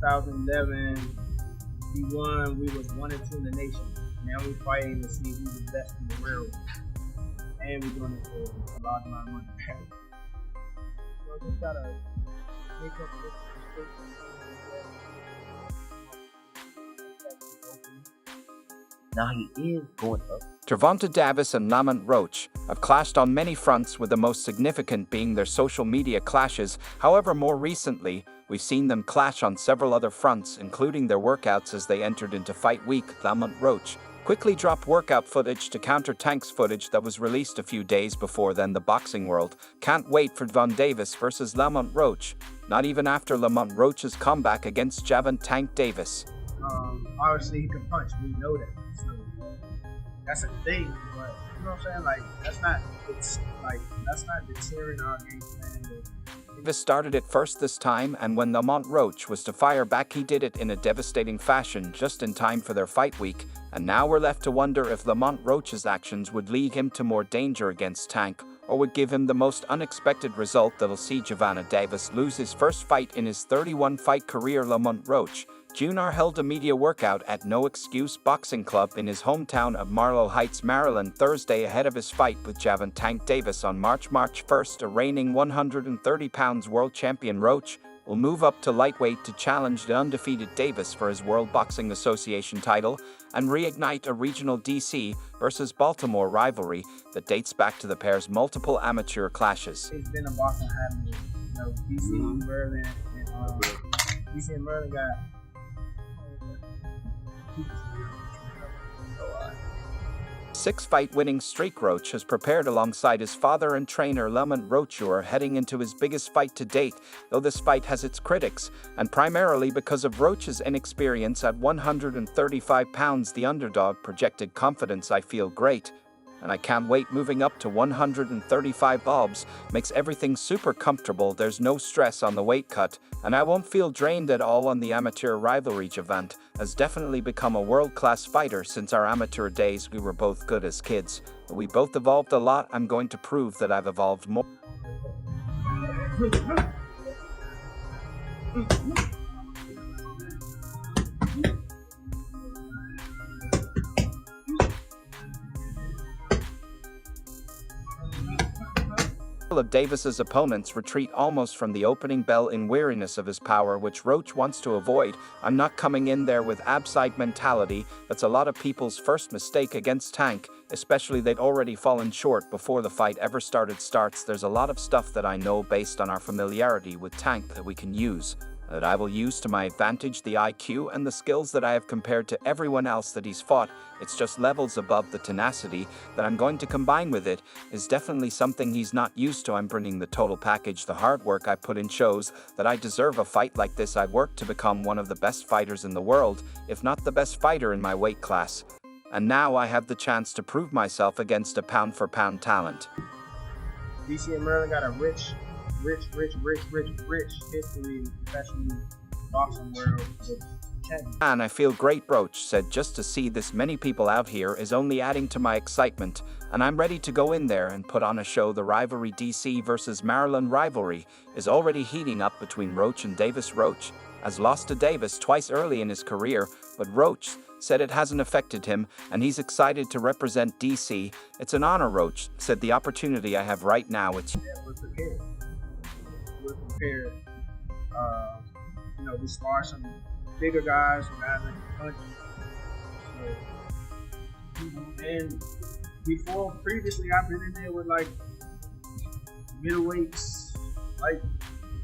2011, we won. We was 1-2 in the nation. Now we fighting to see who's the best in the world, and we're doing it for a large amount of money. So I just gotta make up this Now he is going up. Gervontadavis and Lamont Roach have clashed on many fronts, with the most significant being their social media clashes. However, more recently, we've seen them clash on several other fronts, including their workouts as they entered into fight week. Lamont Roach quickly dropped workout footage to counter Tank's footage that was released a few days before then. The boxing world can't wait for Gervonta versus Lamont Roach, not even after Lamont Roach's comeback against Gervonta Tank Davis. Obviously, he can punch. We know that. So that's a thing, but you know what I'm saying? Like that's not deterring our game plan. Davis started it first this time, and when Lamont Roach was to fire back, he did it in a devastating fashion just in time for their fight week. And now we're left to wonder if Lamont Roach's actions would lead him to more danger against Tank, or would give him the most unexpected result that'll see Gervonta lose his first fight in his 31-fight career. Lamont Roach Jr. held a media workout at No Excuse Boxing Club in his hometown of Marlow Heights, Maryland, Thursday ahead of his fight with Gervonta Tank Davis on March 1st. A reigning 130 pounds world champion, Roach will move up to lightweight to challenge the undefeated Davis for his World Boxing Association title and reignite a regional DC versus Baltimore rivalry that dates back to the pair's multiple amateur clashes. It's been a boxing happening. You know, DC and Maryland, and DC and Maryland got. Six-fight winning streak. Roach has prepared alongside his father and trainer Lamont Roach, heading into his biggest fight to date, though this fight has its critics, and primarily because of Roach's inexperience at 135 pounds. The underdog projected confidence, "I feel great, and I can't wait. Moving up to 135 bulbs makes everything super comfortable. There's no stress on the weight cut, and I won't feel drained at all on the amateur rivalry. Gervonta has definitely become a world-class fighter since our amateur days. We were both good as kids, but we both evolved a lot. I'm going to prove that I've evolved more." Of Davis's opponents retreat almost from the opening bell in weariness of his power, which Roach wants to avoid. "I'm not coming in there with abside mentality. That's a lot of people's first mistake against Tank, especially they'd already fallen short before the fight ever starts. There's a lot of stuff that I know based on our familiarity with Tank that we can use, that I will use to my advantage, the IQ and the skills that I have compared to everyone else that he's fought. It's just levels above. The tenacity that I'm going to combine with it is definitely something he's not used to. I'm bringing the total package. The hard work I put in shows that I deserve a fight like this. I worked to become one of the best fighters in the world, if not the best fighter in my weight class. And now I have the chance to prove myself against a pound-for-pound talent." DC and Maryland got a rich history in the professional boxing world. "And I feel great," Roach said. "Just to see this many people out here is only adding to my excitement, and I'm ready to go in there and put on a show." The rivalry, DC versus Maryland rivalry, is already heating up between Roach and Davis. Roach has lost to Davis twice early in his career, but Roach said it hasn't affected him, and he's excited to represent DC. "It's an honor," Roach said. "The opportunity I have right now, it's..." We're prepared. You know, we spar some bigger guys, some guys that can punch. And previously, I've been in there with like middleweights, like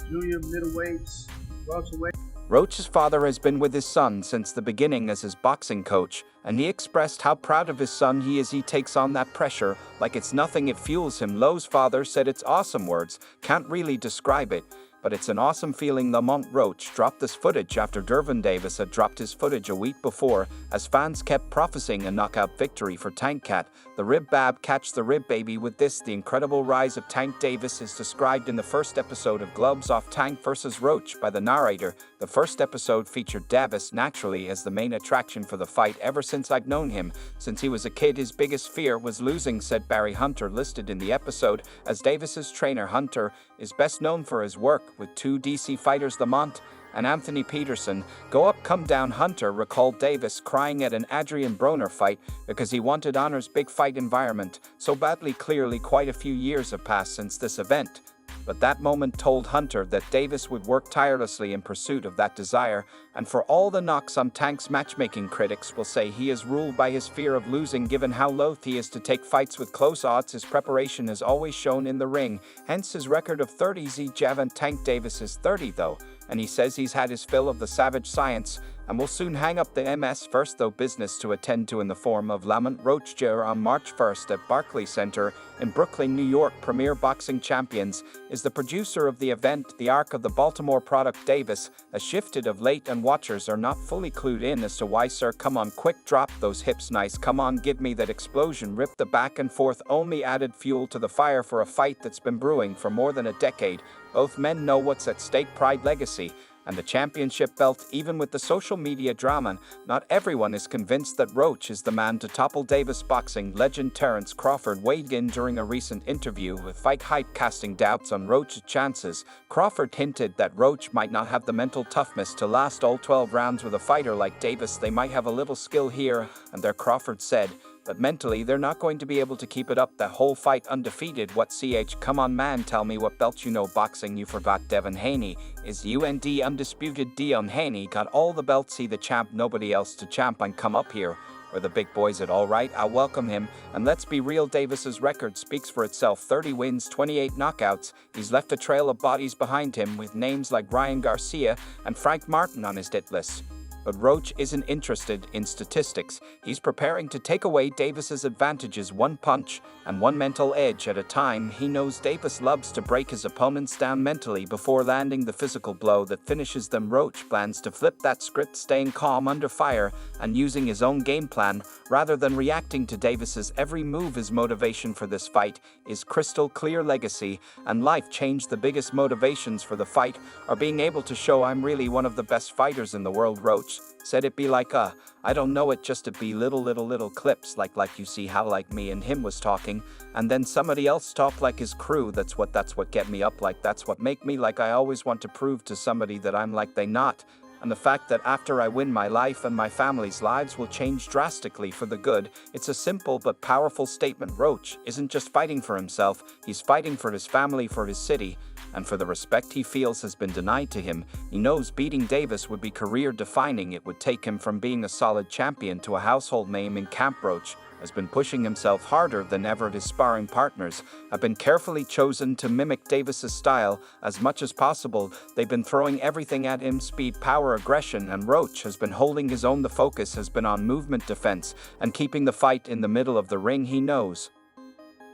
junior middleweights, welterweight. Roach's father has been with his son since the beginning as his boxing coach, and he expressed how proud of his son he is. He takes on that pressure like it's nothing. It fuels him. Lowe's father said, "It's awesome. Words can't really describe it, but it's an awesome feeling." Lamont Roach dropped this footage after Gervonta had dropped his footage a week before, as fans kept prophesying a knockout victory for Tank Cat. "The rib bab catch the rib baby." With this, the incredible rise of Tank Davis is described in the first episode of Gloves Off Tank vs. Roach by the narrator. The first episode featured Davis naturally as the main attraction for the fight. "Ever since I've known him, since he was a kid, his biggest fear was losing," said Barry Hunter, listed in the episode as Davis's trainer. Hunter is best known for his work with two DC fighters, Lamont and Anthony Peterson, go up, come down. Hunter recalled Davis crying at an Adrian Broner fight because he wanted Honor's big fight environment so badly. Clearly, quite a few years have passed since this event, but that moment told Hunter that Davis would work tirelessly in pursuit of that desire, and for all the knocks on Tank's matchmaking, critics will say he is ruled by his fear of losing. Given how loath he is to take fights with close odds, his preparation has always shown in the ring, hence his record of 30. Gervonta Tank Davis is 30 though, and he says he's had his fill of the savage science and will soon hang up the MS. First though, business to attend to in the form of Lamont Roach on March 1st at Barclays Center in Brooklyn, New York. Premier Boxing Champions is the producer of the event. The arc of the Baltimore product Davis has shifted of late, and watchers are not fully clued in as to why. Sir, come on, quick, drop those hips, nice, come on, give me that explosion. Rip the back and forth only added fuel to the fire for a fight that's been brewing for more than a decade. Both men know what's at stake: pride, legacy, and the championship belt. Even with the social media drama, not everyone is convinced that Roach is the man to topple Davis. Boxing legend Terence Crawford weighed in during a recent interview with Fight Hype, casting doubts on Roach's chances. Crawford hinted that Roach might not have the mental toughness to last all 12 rounds with a fighter like Davis. They might have a little skill here and there, Crawford said, but mentally they're not going to be able to keep it up the whole fight undefeated. What come on man, tell me what belt you know. Boxing, you forgot Devin Haney is UND undisputed. Dion Haney got all the belts, he the champ, nobody else to champ and come up here where the big boys at. All right, I'll welcome him, and let's be real, Davis's record speaks for itself: 30 wins, 28 knockouts. He's left a trail of bodies behind him with names like Ryan Garcia and Frank Martin on his hit list. But Roach isn't interested in statistics. He's preparing to take away Davis's advantages one punch and one mental edge at a time. He knows Davis loves to break his opponents down mentally before landing the physical blow that finishes them. Roach plans to flip that script, staying calm under fire and using his own game plan rather than reacting to Davis's every move. His motivation for this fight is crystal clear: legacy and life change. The biggest motivations for the fight are being able to show I'm really one of the best fighters in the world. Roach said it be like I don't know, it just to be little clips like you see how like me and him was talking, and then somebody else talk like his crew. That's what get me up, like that's what make me like I always want to prove to somebody that I'm like they not. And the fact that after I win, my life and my family's lives will change drastically for the good. It's a simple but powerful statement. Roach isn't just fighting for himself, he's fighting for his family, for his city, and for the respect he feels has been denied to him. He knows beating Davis would be career-defining. It would take him from being a solid champion to a household name in camp. Roach has been pushing himself harder than ever. His sparring partners have been carefully chosen to mimic Davis's style as much as possible. They've been throwing everything at him: speed, power, aggression, and Roach has been holding his own. The focus has been on movement, defense, and keeping the fight in the middle of the ring. He knows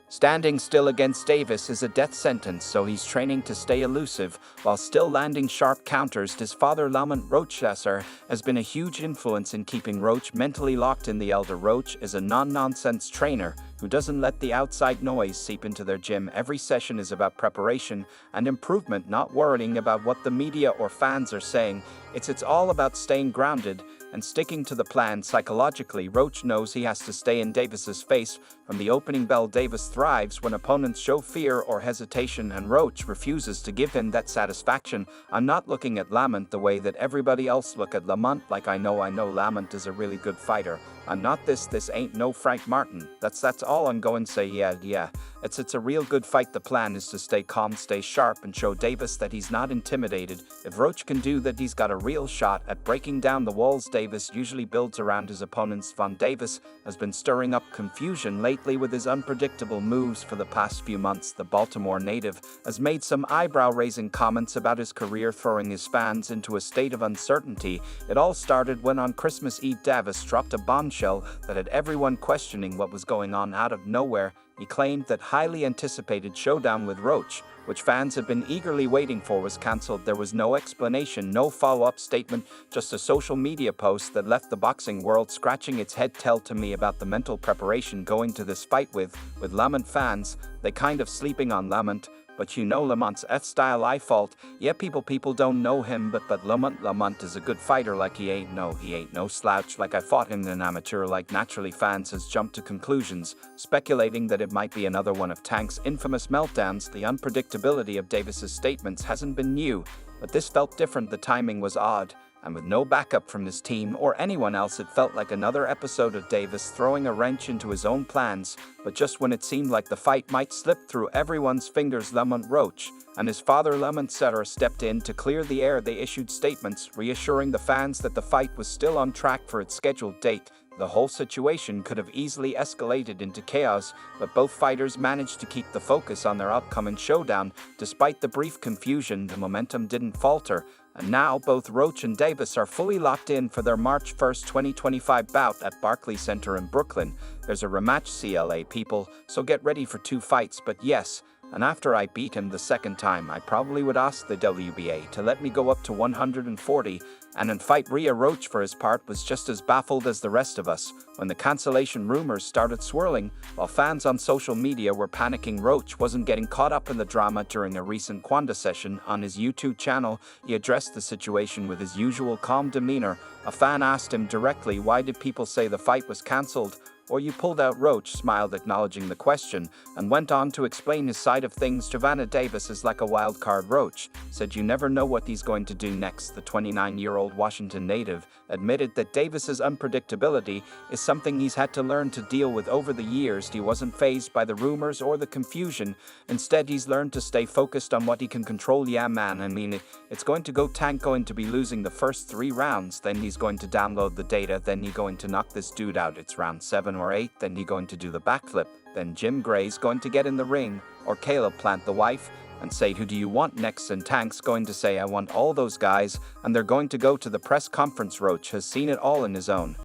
standing still against Davis is a death sentence, so he's training to stay elusive while still landing sharp counters. His father, Lamont Roach, has been a huge influence in keeping Roach mentally locked in. The elder Roach is a non-nonsense trainer who doesn't let the outside noise seep into their gym. Every session is about preparation and improvement, not worrying about what the media or fans are saying. It's all about staying grounded and sticking to the plan. Psychologically, Roach knows he has to stay in Davis's face from the opening bell. Davis thrives when opponents show fear or hesitation, and Roach refuses to give him that satisfaction. I'm not looking at Lamont the way that everybody else look at Lamont, like I know Lamont is a really good fighter. I'm not this ain't no Frank Martin. That's all I'm going to say. Yeah. It's a real good fight. The plan is to stay calm, stay sharp, and show Davis that he's not intimidated. If Roach can do that, he's got a real shot at breaking down the walls Davis usually builds around his opponents. Davis has been stirring up confusion lately with his unpredictable moves for the past few months. The Baltimore native has made some eyebrow-raising comments about his career, throwing his fans into a state of uncertainty. It all started when on Christmas Eve Davis dropped a bombshell that had everyone questioning what was going on. Out of nowhere, he claimed that highly anticipated Showdown with Roach, which fans had been eagerly waiting for, was cancelled. There was no explanation, no follow-up statement, just a social media post that left the boxing world scratching its head. Tell to me about the mental preparation going to this fight with Lamont fans. They kind of sleeping on Lamont, but you know Lamont's F-style. I fault. Yeah, people don't know him, but Lamont is a good fighter. Like he ain't no slouch. Like I fought him in an amateur. Like naturally fans has jumped to conclusions, speculating that it might be another one of Tank's infamous meltdowns. The unpredictability of Davis's statements hasn't been new. But this felt different. The timing was odd, and with no backup from his team or anyone else, it felt like another episode of Davis throwing a wrench into his own plans. But just when it seemed like the fight might slip through everyone's fingers, Lamont Roach and his father Lamont stepped in to clear the air. They issued statements reassuring the fans that the fight was still on track for its scheduled date. The whole situation could have easily escalated into chaos, but both fighters managed to keep the focus on their upcoming showdown. Despite the brief confusion, the momentum didn't falter, and now both Roach and Davis are fully locked in for their March 1st, 2025 bout at Barclays Center in Brooklyn. There's a rematch, CLA people, so get ready for 2 fights. But yes, and after I beat him the second time, I probably would ask the WBA to let me go up to 140, and in fight Rhea. Roach, for his part, was just as baffled as the rest of us when the cancellation rumors started swirling. While fans on social media were panicking, Roach wasn't getting caught up in the drama. During a recent Quanda session on his YouTube channel, he addressed the situation with his usual calm demeanor. A fan asked him directly, "Why did people say the fight was cancelled, or you pulled out?" Roach smiled, acknowledging the question, and went on to explain his side of things. "Gervonta Davis is like a wild card," Roach said. "You never know what he's going to do next." The 29-year-old Washington native admitted that Davis's unpredictability is something he's had to learn to deal with over the years. He wasn't fazed by the rumors or the confusion. Instead, he's learned to stay focused on what he can control. "Yeah, man, I mean, it's going to go tank. Going to be losing the first 3 rounds, then he's going to download the data, then he's going to knock this dude out. It's round 7 or 8, then he's going to do the backflip, then Jim Gray's going to get in the ring, or Caleb plant the wife and say, 'Who do you want next?' And Tank's going to say, 'I want all those guys,' and they're going to go to the press conference." Roach has seen it all in his own